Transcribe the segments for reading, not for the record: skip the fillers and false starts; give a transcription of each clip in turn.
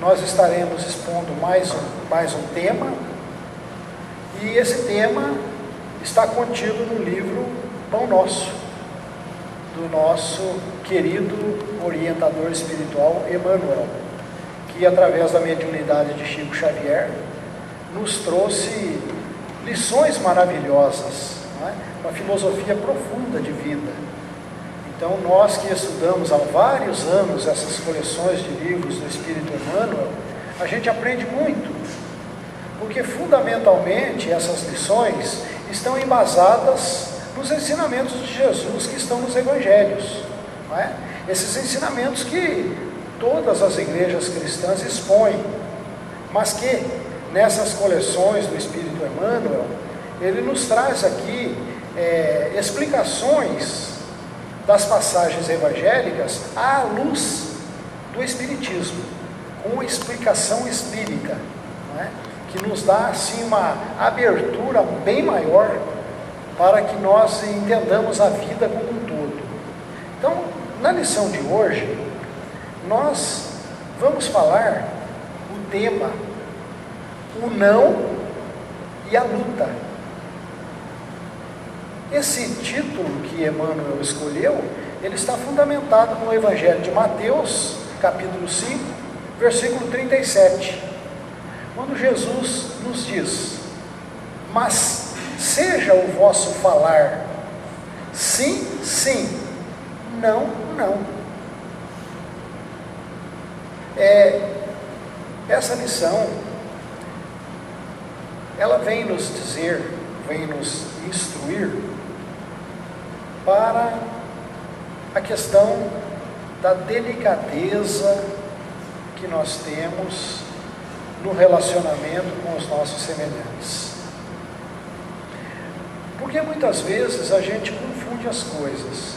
nós estaremos expondo mais um tema, e esse tema está contido no livro Pão Nosso, do nosso querido orientador espiritual Emmanuel, que através da mediunidade de Chico Xavier nos trouxe lições maravilhosas, não é? Uma filosofia profunda de vida. Então nós que estudamos há vários anos essas coleções de livros do Espírito Emmanuel, a gente aprende muito, porque fundamentalmente essas lições estão embasadas nos ensinamentos de Jesus que estão nos Evangelhos, não é? Esses ensinamentos que todas as igrejas cristãs expõem, mas que nessas coleções do Espírito Emmanuel, ele nos traz aqui explicações das passagens evangélicas à luz do Espiritismo, com explicação espírita, não é? Que nos dá assim uma abertura bem maior para que nós entendamos a vida como um todo. Então, na lição de hoje, nós vamos falar o tema, o não e a luta. Esse título que Emmanuel escolheu, ele está fundamentado no Evangelho de Mateus, capítulo 5, versículo 37, quando Jesus nos diz: mas seja o vosso falar sim, sim, não, não. Essa lição, ela vem nos dizer, vem nos instruir para a questão da delicadeza que nós temos no relacionamento com os nossos semelhantes. Porque muitas vezes a gente confunde as coisas.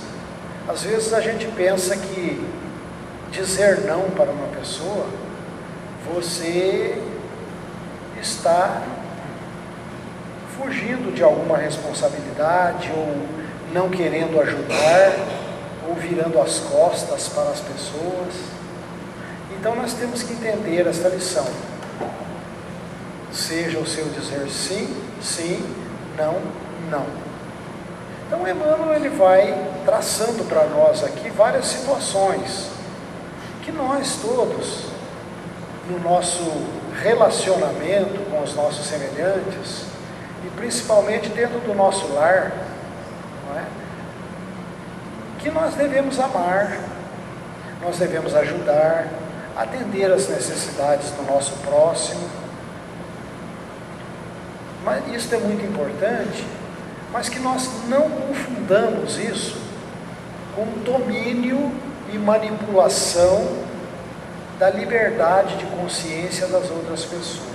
Às vezes a gente pensa que dizer não para uma pessoa, você está fugindo de alguma responsabilidade, ou não querendo ajudar, ou virando as costas para as pessoas. Então nós temos que entender esta lição. Seja o seu dizer sim, sim, não, não. Então Emmanuel, ele vai traçando para nós aqui várias situações que nós todos, no nosso relacionamento com os nossos semelhantes, e principalmente dentro do nosso lar, não é? Que nós devemos amar, nós devemos ajudar, atender às necessidades do nosso próximo. Mas isso é muito importante, mas que nós não confundamos isso com domínio e manipulação da liberdade de consciência das outras pessoas.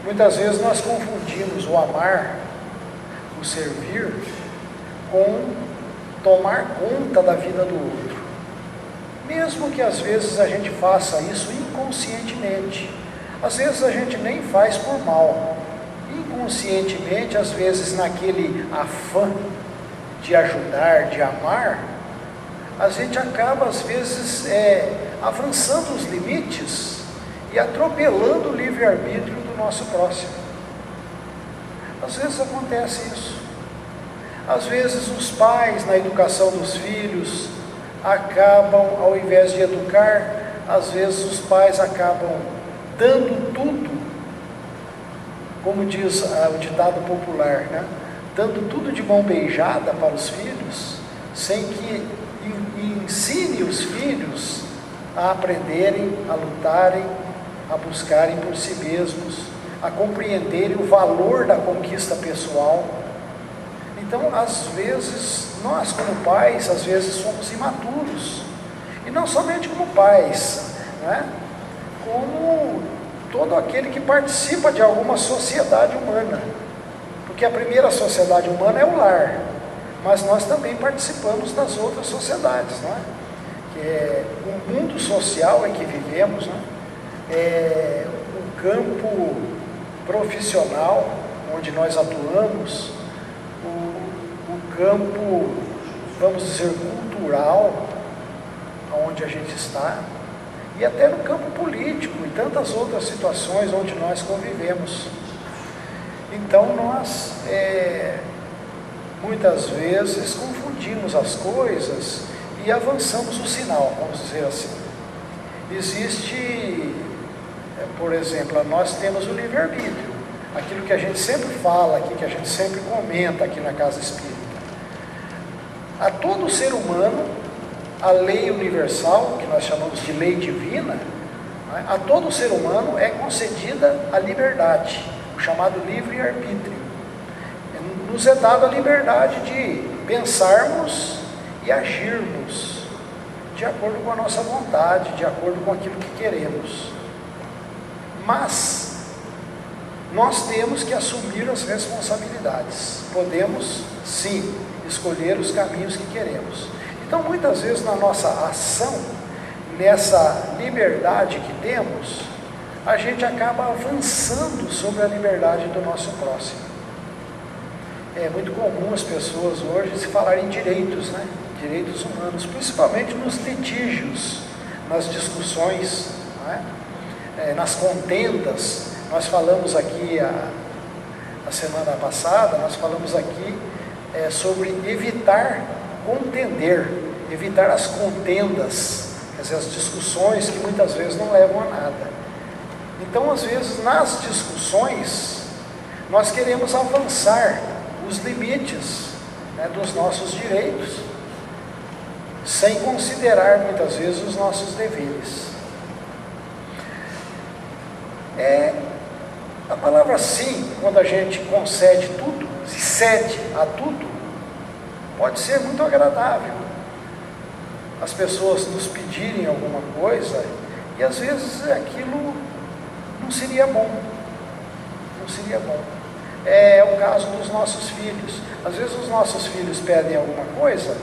Muitas vezes nós confundimos o amar, o servir, com tomar conta da vida do outro. Mesmo que às vezes a gente faça isso inconscientemente. Às vezes a gente nem faz por mal. Inconscientemente, às vezes naquele afã de ajudar, de amar, a gente acaba às vezes avançando os limites e atropelando o livre-arbítrio do nosso próximo. Às vezes acontece isso. Às vezes os pais, na educação dos filhos, acabam, ao invés de educar, às vezes os pais acabam dando tudo, como diz o ditado popular, né? Dando tudo de mão beijada para os filhos, sem que ensine os filhos a aprenderem, a lutarem, a buscarem por si mesmos, a compreenderem o valor da conquista pessoal. Então, às vezes, nós como pais, às vezes somos imaturos, e não somente como pais, né? Como todo aquele que participa de alguma sociedade humana, porque a primeira sociedade humana é o lar, mas nós também participamos das outras sociedades, não é? Que é o mundo social em que vivemos, né? É o campo profissional onde nós atuamos, o campo, vamos dizer, cultural, onde a gente está. e até no campo político e tantas outras situações onde nós convivemos. Então nós muitas vezes confundimos as coisas e avançamos o sinal, vamos dizer assim. Existe, por exemplo, nós temos o livre-arbítrio, aquilo que a gente sempre fala aqui, que a gente sempre comenta aqui na Casa Espírita. A todo ser humano, a lei universal, que nós chamamos de lei divina, a todo ser humano é concedida a liberdade, o chamado livre-arbítrio. Nos é dada a liberdade de pensarmos e agirmos de acordo com a nossa vontade, de acordo com aquilo que queremos. Mas nós temos que assumir as responsabilidades. Podemos, sim, escolher os caminhos que queremos. Então, muitas vezes na nossa ação, nessa liberdade que temos, a gente acaba avançando sobre a liberdade do nosso próximo. É muito comum as pessoas hoje se falarem em direitos, né? Direitos humanos, principalmente nos litígios, nas discussões, nas contendas. Nós falamos aqui a semana passada, nós falamos aqui sobre evitar contender, evitar as contendas, quer dizer, as discussões que muitas vezes não levam a nada. Então, às vezes, nas discussões, nós queremos avançar os limites, dos nossos direitos, sem considerar muitas vezes os nossos deveres. A palavra sim, quando a gente concede tudo, se cede a tudo, pode ser muito agradável. As pessoas nos pedirem alguma coisa e às vezes aquilo não seria bom. Não seria bom. É o caso dos nossos filhos. Às vezes os nossos filhos pedem alguma coisa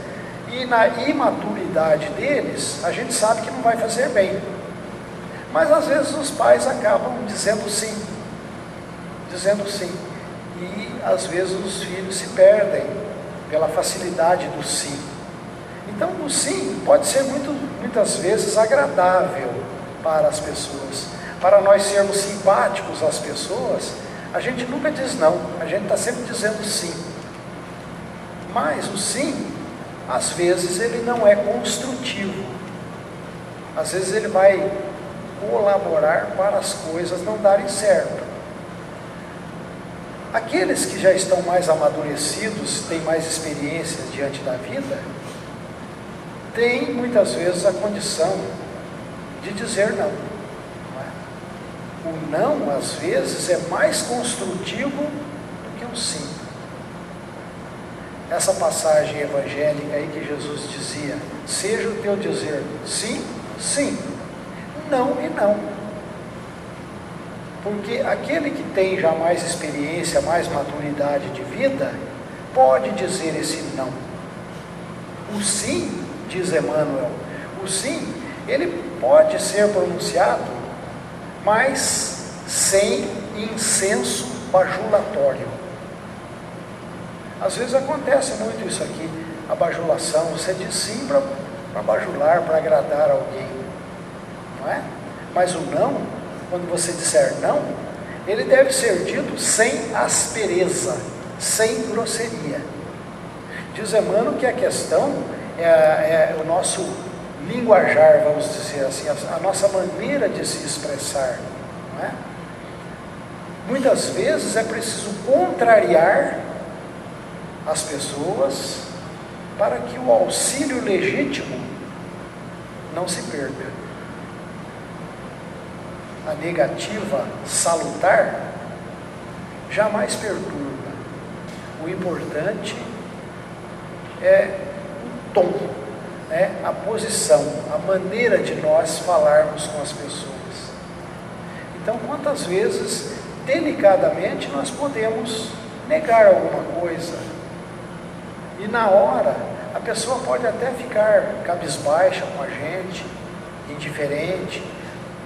e na imaturidade deles a gente sabe que não vai fazer bem. Mas às vezes os pais acabam dizendo sim. Dizendo sim. E às vezes os filhos se perdem pela facilidade do sim. Então o sim pode ser muitas vezes agradável para as pessoas. Para nós sermos simpáticos às pessoas, a gente nunca diz não, a gente está sempre dizendo sim. Mas o sim, às vezes ele não é construtivo. Às vezes ele vai colaborar para as coisas não darem certo. Aqueles que já estão mais amadurecidos, têm mais experiências diante da vida, têm muitas vezes a condição de dizer não. O não, às vezes, é mais construtivo do que o sim. Essa passagem evangélica aí que Jesus dizia, seja o teu dizer sim, sim, não e não. Porque aquele que tem já mais experiência, mais maturidade de vida, pode dizer esse não. O sim, diz Emmanuel, o sim, ele pode ser pronunciado, mas sem incenso bajulatório. Às vezes acontece muito isso aqui, a bajulação, você diz sim para bajular, para agradar alguém, não é? Mas o não, quando você disser não, ele deve ser dito sem aspereza, sem grosseria. Diz Emmanuel que a questão é o nosso linguajar, vamos dizer assim, a nossa maneira de se expressar, não é? Muitas vezes é preciso contrariar as pessoas para que o auxílio legítimo não se perca. A negativa salutar jamais perturba. O importante é o tom, a posição, a maneira de nós falarmos com as pessoas. Então, quantas vezes, delicadamente, nós podemos negar alguma coisa, e na hora, a pessoa pode até ficar cabisbaixa com a gente, indiferente,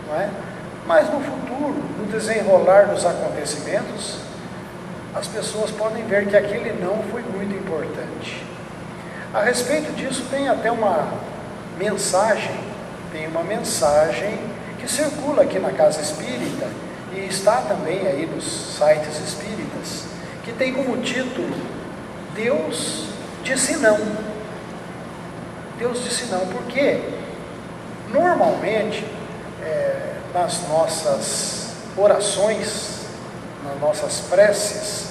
não é? Mas no futuro, no desenrolar dos acontecimentos, as pessoas podem ver que aquele não foi muito importante. A respeito disso, tem até uma mensagem tem uma mensagem que circula aqui na Casa Espírita e está também aí nos sites espíritas, que tem como título Deus disse não. Deus disse não, porque normalmente nas nossas orações, nas nossas preces,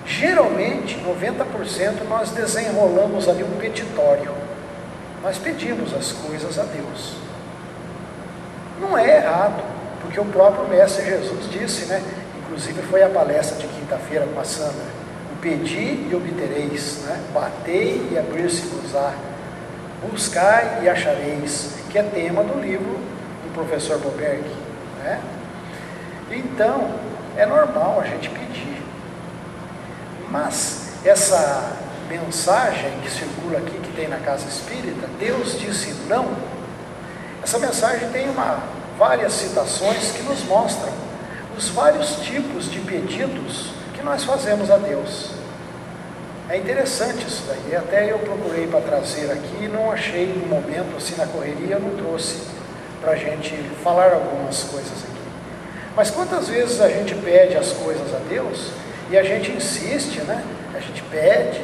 geralmente 90% nós desenrolamos ali um petitório. Nós pedimos as coisas a Deus. Não é errado, porque o próprio Mestre Jesus disse, né? Inclusive foi a palestra de quinta-feira com a Sandra: o pedi e obtereis, né? Batei e abrir-se-vos-á, buscai e achareis, que é tema do livro do professor Boberg, né? Então, é normal a gente pedir, mas essa mensagem que circula aqui, que tem na Casa Espírita, Deus disse não, essa mensagem tem várias citações que nos mostram os vários tipos de pedidos que nós fazemos a Deus. É interessante isso daí, até eu procurei para trazer aqui e não achei no momento, assim na correria, eu não trouxe para a gente falar algumas coisas aqui. Mas quantas vezes a gente pede as coisas a Deus e a gente insiste, né? A gente pede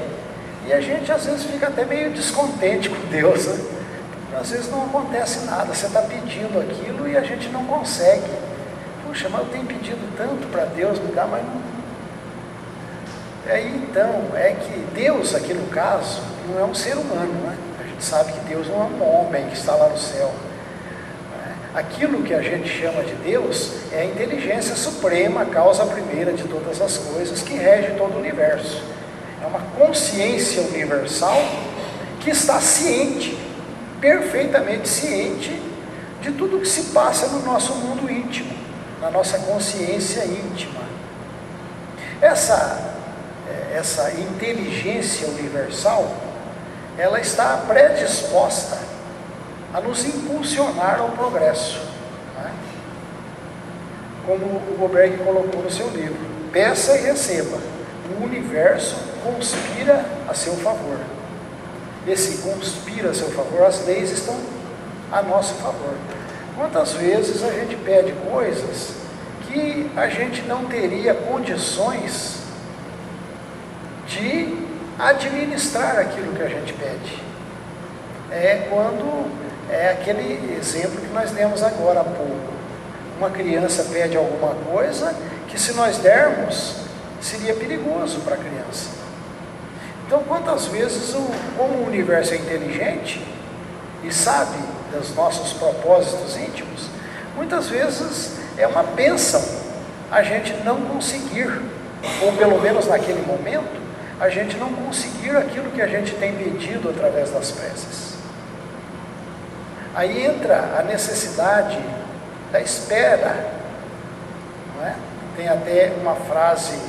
e a gente às vezes fica até meio descontente com Deus, né? Às vezes não acontece nada, você está pedindo aquilo e a gente não consegue. Puxa, mas eu tenho pedido tanto para Deus, me dá, mas não. E aí então, é que Deus aqui no caso, não é um ser humano, né? A gente sabe que Deus não é um homem que está lá no céu. Aquilo que a gente chama de Deus é a inteligência suprema, a causa primeira de todas as coisas, que rege todo o universo. É uma consciência universal que está ciente, perfeitamente ciente, de tudo que se passa no nosso mundo íntimo, na nossa consciência íntima. Essa inteligência universal, ela está predisposta a nos impulsionar ao progresso, né? Como o Boberg colocou no seu livro: peça e receba, o universo conspira a seu favor. Esse conspira a seu favor, as leis estão a nosso favor. Quantas vezes a gente pede coisas que a gente não teria condições de administrar aquilo que a gente pede? É aquele exemplo que nós demos agora há pouco. Uma criança pede alguma coisa que, se nós dermos, seria perigoso para a criança. Então, quantas vezes, como o universo é inteligente e sabe dos nossos propósitos íntimos, muitas vezes é uma bênção a gente não conseguir, ou pelo menos naquele momento, a gente não conseguir aquilo que a gente tem pedido através das preces. Aí entra a necessidade da espera, não é? Tem até uma frase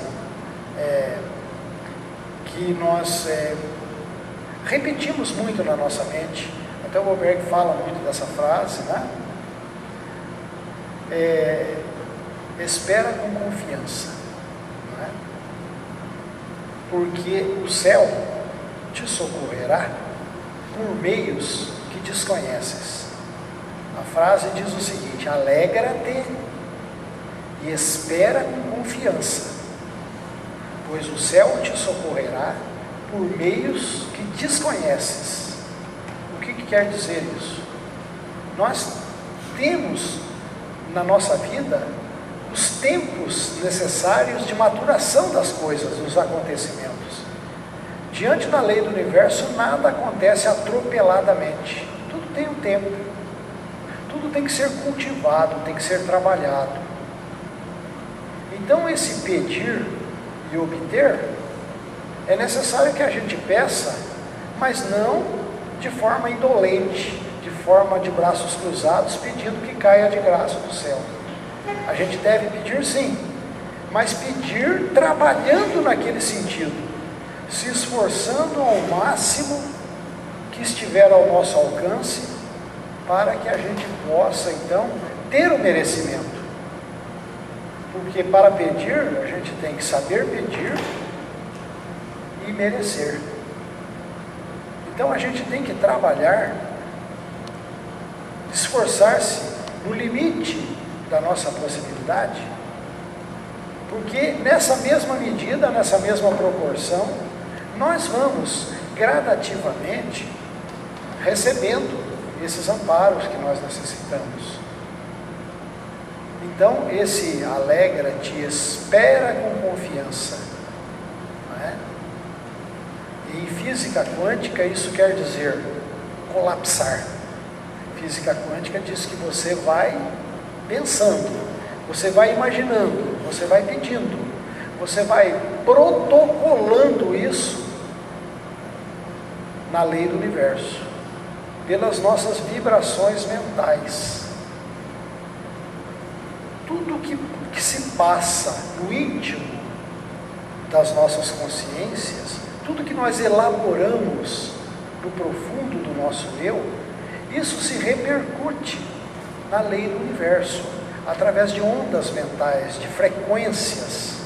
que nós repetimos muito na nossa mente, até o Boberg fala muito dessa frase, né? Espera com confiança, não é? Porque o céu te socorrerá por meios que desconheces. A frase diz o seguinte: alegra-te e espera com confiança, pois o céu te socorrerá por meios que desconheces. O que quer dizer isso? Nós temos na nossa vida os tempos necessários de maturação das coisas, dos acontecimentos. Diante da lei do universo, nada acontece atropeladamente. Tudo tem um tempo. Tudo tem que ser cultivado, tem que ser trabalhado. Então, esse pedir e obter, é necessário que a gente peça, mas não de forma indolente, de forma de braços cruzados, pedindo que caia de graça do céu. A gente deve pedir sim, mas pedir trabalhando naquele sentido, se esforçando ao máximo que estiver ao nosso alcance, para que a gente possa então ter o merecimento. Porque para pedir, a gente tem que saber pedir e merecer. Então a gente tem que trabalhar esforçar-se no limite da nossa possibilidade, porque nessa mesma medida, nessa mesma proporção, nós vamos gradativamente recebendo esses amparos que nós necessitamos. Então, esse alegra-te, espera com confiança, não é? E em física quântica isso quer dizer colapsar. Física quântica diz que você vai pensando, você vai imaginando, você vai pedindo, você vai protocolando isso na lei do universo, pelas nossas vibrações mentais. Tudo que se passa no íntimo das nossas consciências, tudo que nós elaboramos no profundo do nosso eu, isso se repercute na lei do universo, através de ondas mentais, de frequências.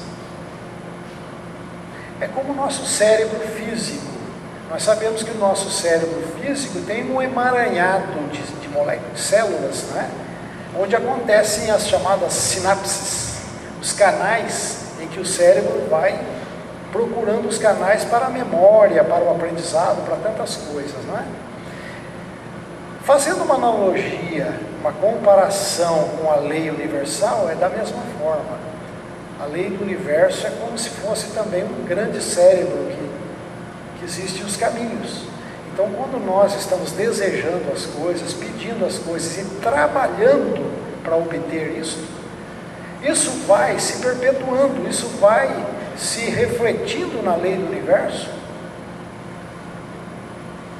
É como o nosso cérebro físico. Nós sabemos que o nosso cérebro físico tem um emaranhado de moléculas, de células, né? Onde acontecem as chamadas sinapses, os canais em que o cérebro vai procurando os canais para a memória, para o aprendizado, para tantas coisas, não é? Fazendo uma analogia, uma comparação com a lei universal, é da mesma forma. A lei do universo é como se fosse também um grande cérebro que existem os caminhos. Então, quando nós estamos desejando as coisas, pedindo as coisas e trabalhando para obter isso, isso vai se perpetuando, isso vai se refletindo na lei do universo.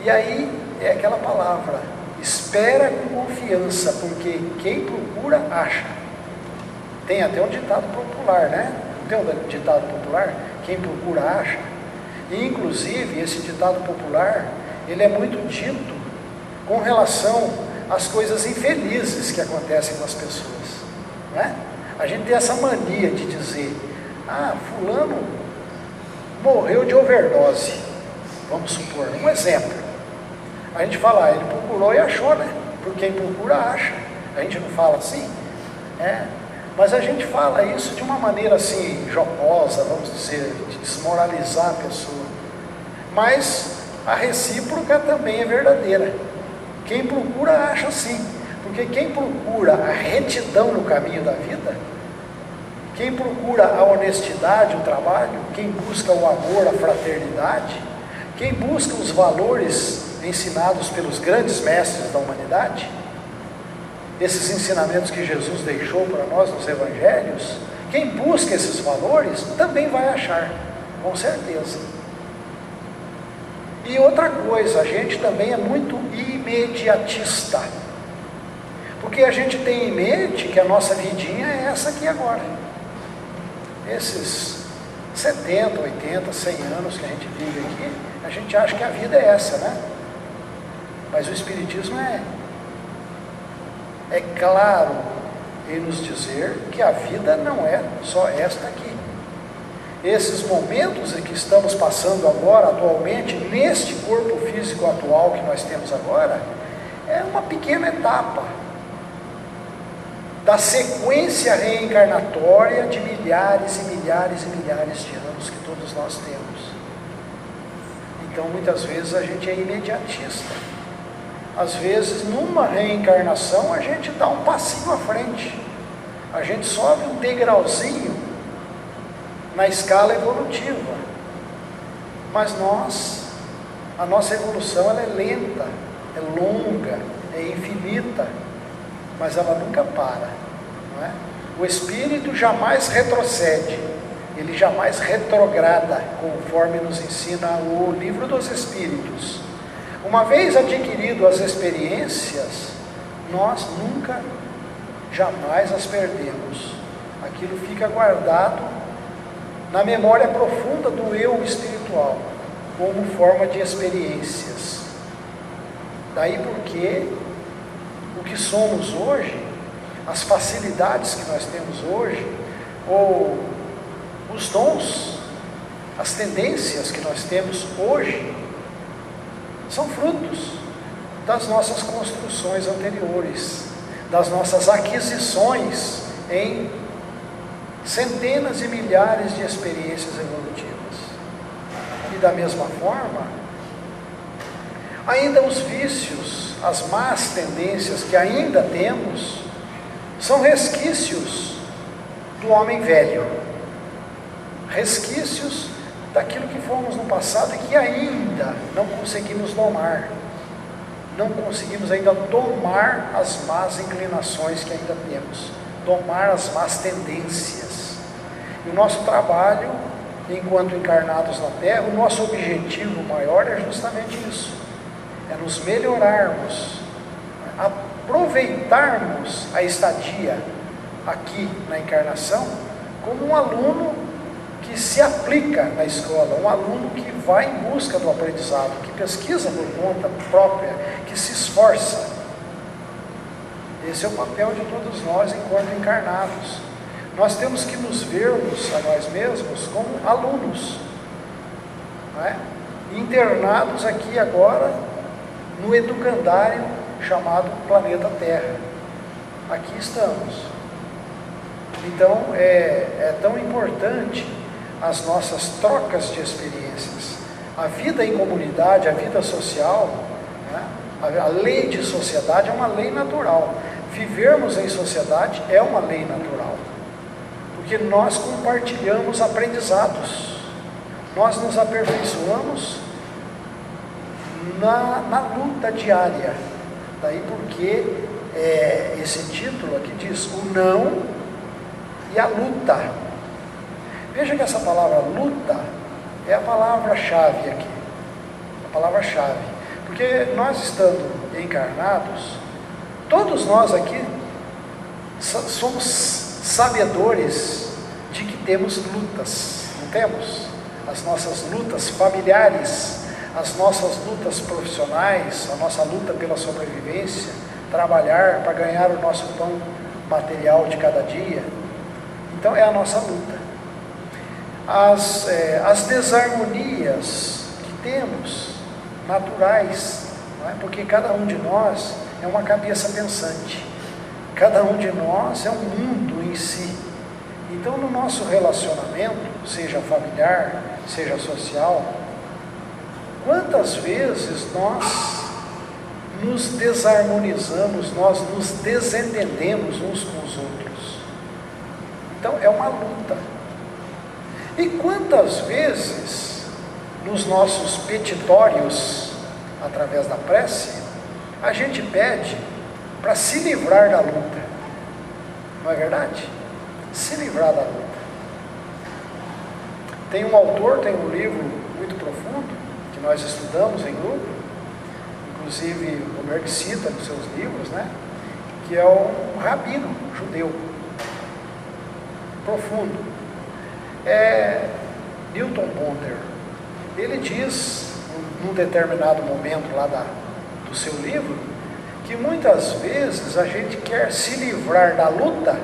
E aí é aquela palavra, espera com confiança, porque quem procura, acha. Tem até um ditado popular, né? Não tem um ditado popular? Quem procura, acha. E, inclusive, esse ditado popular, ele é muito dito com relação às coisas infelizes que acontecem com as pessoas, né? A gente tem essa mania de dizer, fulano morreu de overdose, vamos supor, um exemplo. A gente fala, ele procurou e achou, né? Porque quem procura, acha. A gente não fala assim? Mas a gente fala isso de uma maneira assim, jocosa, vamos dizer, de desmoralizar a pessoa. Mas a recíproca também é verdadeira. Quem procura, acha sim. Porque quem procura a retidão no caminho da vida, quem procura a honestidade, o trabalho, quem busca o amor, a fraternidade, quem busca os valores ensinados pelos grandes mestres da humanidade, esses ensinamentos que Jesus deixou para nós nos evangelhos, quem busca esses valores também vai achar, com certeza. E outra coisa, a gente também é muito imediatista, porque a gente tem em mente que a nossa vidinha é essa aqui agora. Esses 70, 80, 100 anos que a gente vive aqui, a gente acha que a vida é essa, né? Mas o Espiritismo é claro em nos dizer que a vida não é só esta aqui. Esses momentos em que estamos passando agora, atualmente, neste corpo físico atual que nós temos agora, é uma pequena etapa da sequência reencarnatória de milhares e milhares e milhares de anos que todos nós temos. Então, muitas vezes a gente é imediatista. Às vezes, numa reencarnação, a gente dá um passinho à frente. A gente sobe um degrauzinho na escala evolutiva. Mas a nossa evolução, ela é lenta, é longa, é infinita, mas ela nunca para, não é? O Espírito jamais retrocede, ele jamais retrograda, conforme nos ensina o Livro dos Espíritos. Uma vez adquirido as experiências, nós nunca, jamais as perdemos. Aquilo fica guardado na memória profunda do eu espiritual, como forma de experiências. Daí porque o que somos hoje, as facilidades que nós temos hoje, ou os dons, as tendências que nós temos hoje, são frutos das nossas construções anteriores, das nossas aquisições em centenas e milhares de experiências evolutivas. E da mesma forma, ainda os vícios, as más tendências que ainda temos, são resquícios do homem velho, resquícios daquilo que fomos no passado e que ainda não conseguimos domar, não conseguimos ainda domar as más inclinações que ainda temos, domar as más tendências. E o nosso trabalho, enquanto encarnados na Terra, o nosso objetivo maior é justamente isso, é nos melhorarmos, aproveitarmos a estadia aqui na encarnação como um aluno que se aplica na escola, um aluno que vai em busca do aprendizado, que pesquisa por conta própria, que se esforça. Esse é o papel de todos nós enquanto encarnados. Nós temos que nos vermos a nós mesmos como alunos, não é? Internados aqui agora no educandário chamado planeta Terra. Aqui estamos. Então é tão importante as nossas trocas de experiências. A vida em comunidade, a vida social, né? A lei de sociedade é uma lei natural. Vivermos em sociedade é uma lei natural, porque nós compartilhamos aprendizados, nós nos aperfeiçoamos na luta diária. Daí porque esse título aqui diz o não e a luta. Veja que essa palavra luta é a palavra-chave aqui, a palavra-chave, porque nós estando encarnados, todos nós aqui somos sabedores de que temos lutas, não temos? As nossas lutas familiares, as nossas lutas profissionais, a nossa luta pela sobrevivência, trabalhar para ganhar o nosso pão material de cada dia. Então é a nossa luta. As desarmonias que temos, naturais, não é? Porque cada um de nós é uma cabeça pensante, cada um de nós é um mundo em si. Então no nosso relacionamento, seja familiar, seja social, quantas vezes nós nos desarmonizamos, nós nos desentendemos uns com os outros. Então é uma luta. E quantas vezes nos nossos petitórios, através da prece, a gente pede para se livrar da luta, não é verdade? Se livrar da luta. Tem um autor, tem um livro muito profundo, que nós estudamos em grupo, inclusive o Merck cita nos seus livros, né? Que é um rabino judeu, profundo. Newton Ponder. Ele diz, num determinado momento lá do seu livro, que muitas vezes a gente quer se livrar da luta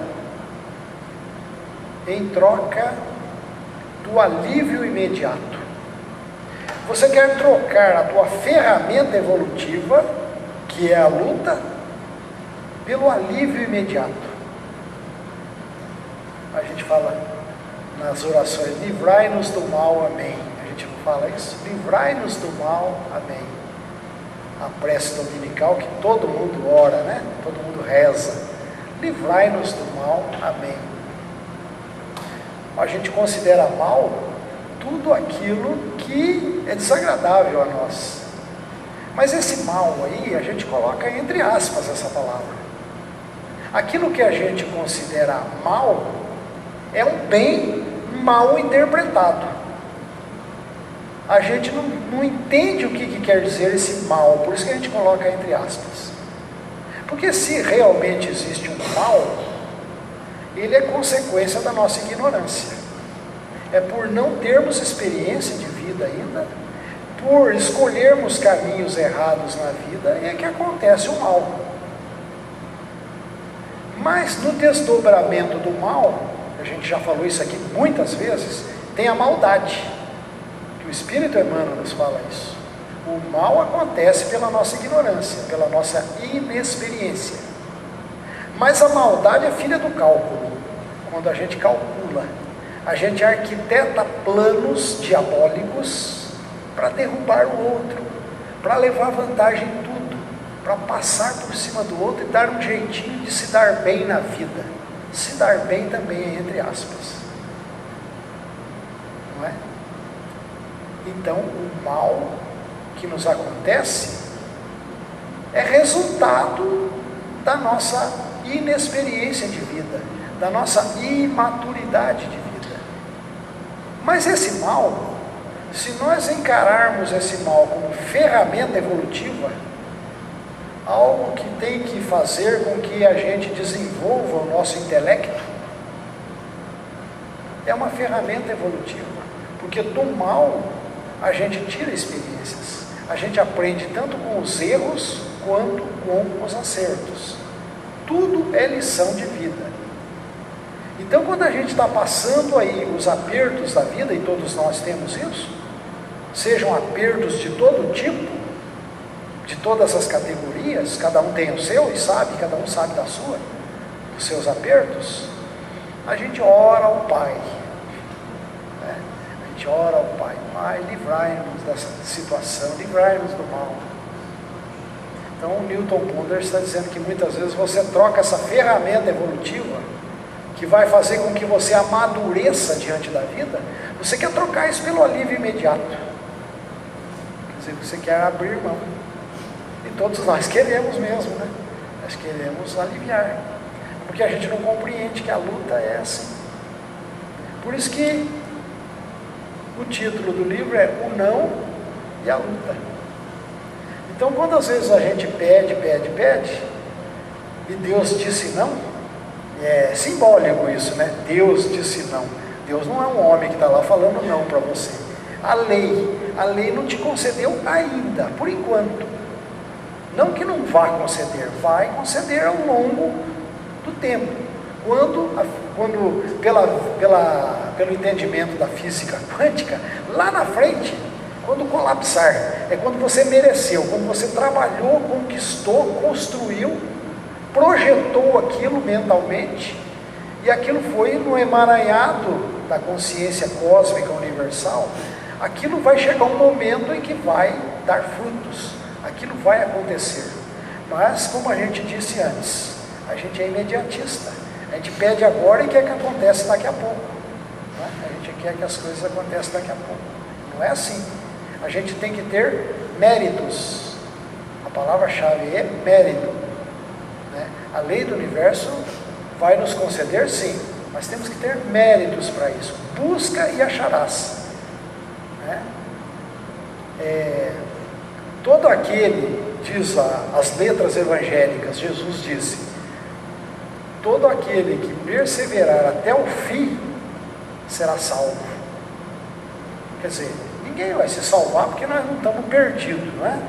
em troca do alívio imediato. Você quer trocar a tua ferramenta evolutiva, que é a luta, pelo alívio imediato. A gente fala nas orações, livrai-nos do mal, amém. A gente não fala isso? Livrai-nos do mal, amém. A prece dominical que todo mundo ora, né? Todo mundo reza. Livrai-nos do mal, amém. A gente considera mal tudo aquilo que é desagradável a nós. Mas esse mal aí, a gente coloca entre aspas essa palavra. Aquilo que a gente considera mal é um bem mal interpretado. A gente não entende o que quer dizer esse mal, por isso que a gente coloca entre aspas. Porque se realmente existe um mal, ele é consequência da nossa ignorância. É por não termos experiência de vida ainda, por escolhermos caminhos errados na vida, é que acontece o mal. Mas no desdobramento do mal, a gente já falou isso aqui muitas vezes, tem a maldade, que o Espírito Emmanuel nos fala isso. O mal acontece pela nossa ignorância, pela nossa inexperiência. Mas a maldade é filha do cálculo. Quando a gente calcula, a gente arquiteta planos diabólicos para derrubar o outro, para levar vantagem em tudo, para passar por cima do outro e dar um jeitinho de se dar bem na vida. Se dar bem também é entre aspas, não é? Então o mal que nos acontece é resultado da nossa inexperiência de vida, da nossa imaturidade de vida. Mas esse mal, se nós encararmos esse mal como ferramenta evolutiva, algo que tem que fazer com que a gente desenvolva o nosso intelecto, é uma ferramenta evolutiva, porque do mal a gente tira experiências, a gente aprende tanto com os erros quanto com os acertos. Tudo é lição de vida. Então, quando a gente está passando aí os apertos da vida, e todos nós temos isso, sejam apertos de todo tipo, de todas as categorias, cada um tem o seu e sabe, cada um sabe da sua, dos seus apertos, a gente ora ao Pai, né? A gente ora ao Pai: Pai, livrai-nos dessa situação, livrai-nos do mal. Então o Newton Ponder está dizendo que muitas vezes você troca essa ferramenta evolutiva, que vai fazer com que você amadureça diante da vida, você quer trocar isso pelo alívio imediato, quer dizer, você quer abrir mão. E todos nós queremos mesmo, né? Nós queremos aliviar, porque a gente não compreende que a luta é assim. Por isso que o título do livro é O Não e a Luta. Então, quando às vezes a gente pede, e Deus disse não, é simbólico isso, né? Deus disse não. Deus não é um homem que está lá falando não para você. A lei não te concedeu ainda, por enquanto. Não que não vá conceder, vai conceder ao longo do tempo. Quando pelo entendimento da física quântica, lá na frente, quando colapsar, é quando você mereceu, quando você trabalhou, conquistou, construiu, projetou aquilo mentalmente, e aquilo foi no emaranhado da consciência cósmica universal, aquilo vai chegar um momento em que vai dar frutos, aquilo vai acontecer. Mas, como a gente disse antes, a gente é imediatista, a gente pede agora e quer que aconteça daqui a pouco, né? A gente quer que as coisas aconteçam daqui a pouco. Não é assim. A gente tem que ter méritos. A palavra-chave é mérito, né? A lei do universo vai nos conceder, sim, mas temos que ter méritos para isso. Busca e acharás, né? Todo aquele, diz as letras evangélicas, Jesus disse: todo aquele que perseverar até o fim será salvo. Quer dizer, ninguém vai se salvar porque nós não estamos perdidos, não é?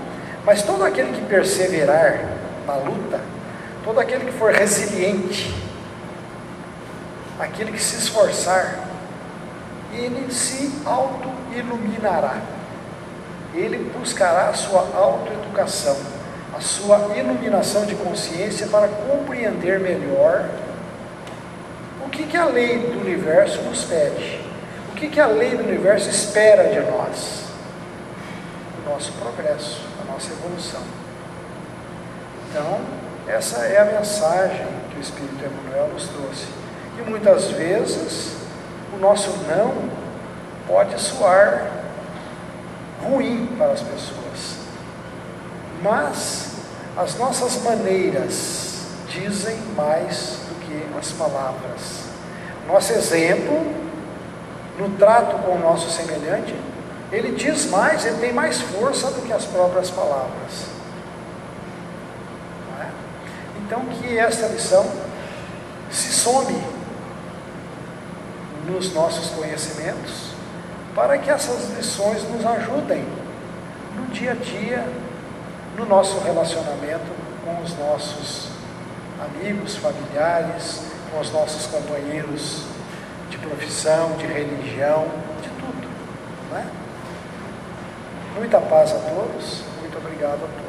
Mas todo aquele que perseverar na luta, todo aquele que for resiliente, aquele que se esforçar, ele se auto-iluminará. Ele buscará a sua autoeducação, a sua iluminação de consciência para compreender melhor o que a lei do universo nos pede, o que a lei do universo espera de nós, o nosso progresso, a nossa evolução. Então, essa é a mensagem que o Espírito Emmanuel nos trouxe. E muitas vezes o nosso não pode soar ruim para as pessoas, mas as nossas maneiras dizem mais do que as palavras. Nosso exemplo no trato com o nosso semelhante, ele diz mais, ele tem mais força do que as próprias palavras, não é? Então, que esta lição se some nos nossos conhecimentos, para que essas lições nos ajudem no dia a dia, no nosso relacionamento com os nossos amigos, familiares, com os nossos companheiros de profissão, de religião, de tudo, não é? Muita paz a todos, muito obrigado a todos.